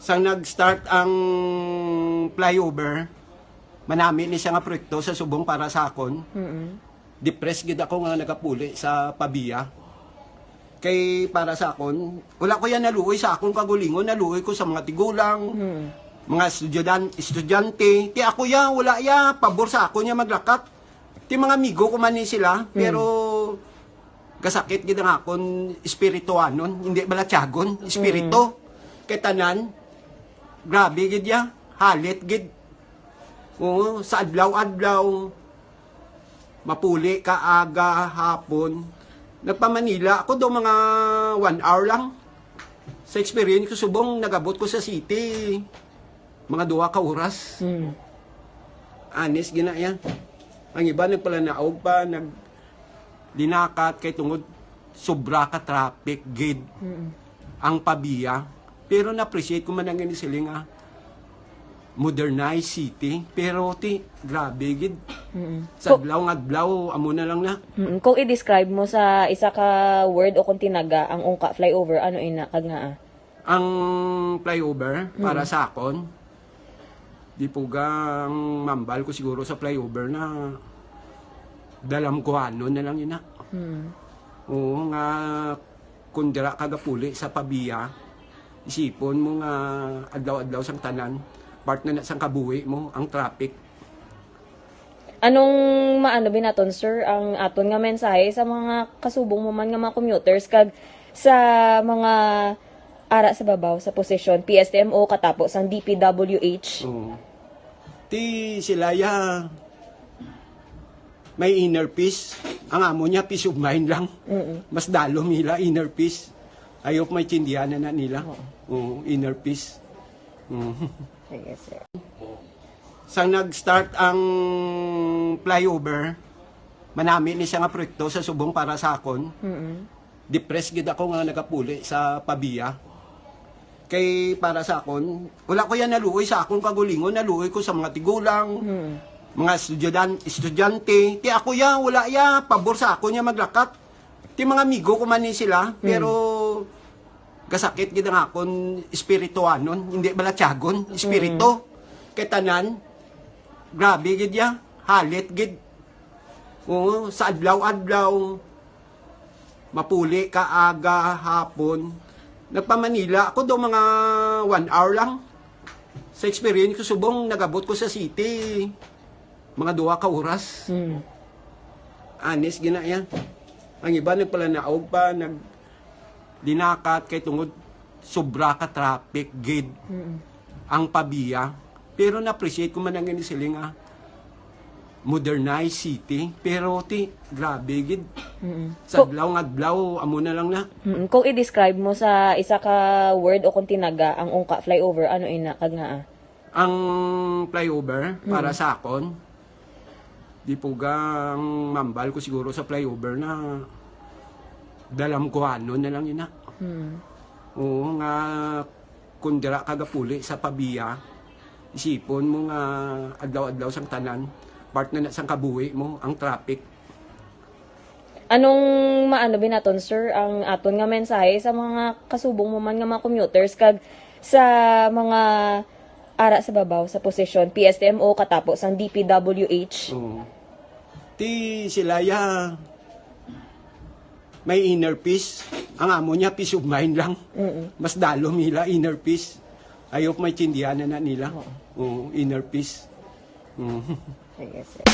Sa nag-start ang flyover, manami ni siya nga proyekto sa subong para sa akon. Depressed gid ako nga nagapuli sa pabiya. Kay para sa akon, wala ko yan naluoy sa akon kagulingon, naluoy ko sa mga tigulang, mga estudyante. Ti ako ya, wala ya, pabor sa ako niya maglakat. Ti mga amigo ko man ni sila, pero kasakit gid ang akon espirituanon, hindi balatyagon, espiritu. Kay tanan, grabe gid ya, halit gid. Oo, sa adlaw-adlaw, mapuli ka aga, hapon. Nagpa-Manila, ako daw mga 1 hour lang. Sa experience ko, subong nagabot ko sa city, mga 2 ka oras. Anis, gina yan. Ang iba nagpalanaog pa, dinakat kay tungod sobra ka traffic, gid. Ang pabiya. Pero na-appreciate ko man ang inisiling modernized city, pero grabe gid. Sa adlaw amo na lang na. Kung i-describe mo sa isa ka word o kung tinaga ang ungka flyover, ano ina kag nga? Ang flyover para sa akon, di po gang mambal ko siguro sa flyover na dalam ko ano na lang ina. Oo nga kundira kagapuli sa pabiya, isipon mo nga adlaw-adlaw sang tanan, part na sang kabuhi mo ang traffic. Anong maano binaton sir ang aton nga mensahe sa mga kasubong mo man nga mga commuters kag sa mga ara sa babaw sa posisyon PSTMO katapos ang DPWH? Oo. Ti sila ya may inner peace. Ang amo niya peace of mind lang. Mas dalo nila inner peace. Ayok may tsindihan na nila. Oo, inner peace. Sige sir. Sa nag-start ang flyover, manami ni siya nga proyekto sa subong para sa akon. Depressed gid ako nga nagapuli sa pabiya. Kay para sa akon, wala ko yan naluoy sa akon kagulingon, naluoy ko sa mga tigulang, mga estudyante. Ti ako ya, wala ya, pabor sa ako niya maglakat. Ti mga amigo ko man ni sila, pero kasakit gid ang akon espirituanon, hindi balatyagon, espiritu. Kay tanan, grabe gid ya, halit gid. Oo, sa adlaw-adlaw, mapuli ka aga, hapon. Nagpa-Manila, ako daw mga 1 hour lang. Sa experience ko, subong nagabot ko sa city, mga 2 ka oras. Anis, gina yan. Ang iba nagpalanaog pa, dinakat kay tungod sobra ka traffic, gid. Ang pabiya. Pero na-appreciate ko man ang inisiling modernized city, pero grabe gid. Sa adlaw amo na lang na. Kung i-describe mo sa isa ka word o kung tinaga ang ungka flyover, ano ina kag nga? Ang flyover para sa akon, di po gang mambal ko siguro sa flyover na dalam ko ano na lang ina. Oo nga kundira kagapuli sa pabiya, isipon mo nga adlaw-adlaw sang tanan, part na sang kabuhi mo ang traffic. Anong maano binaton sir ang aton nga mensahe sa mga kasubong mo man nga mga commuters kag sa mga ara sa babaw sa posisyon PSTMO katapos ang DPWH? Oo. Ti sila ya may inner peace. Ang amo niya peace of mind lang. Mas dalo nila inner peace. Ayok may tsindihan na nila. Oo, inner peace. Sige sir.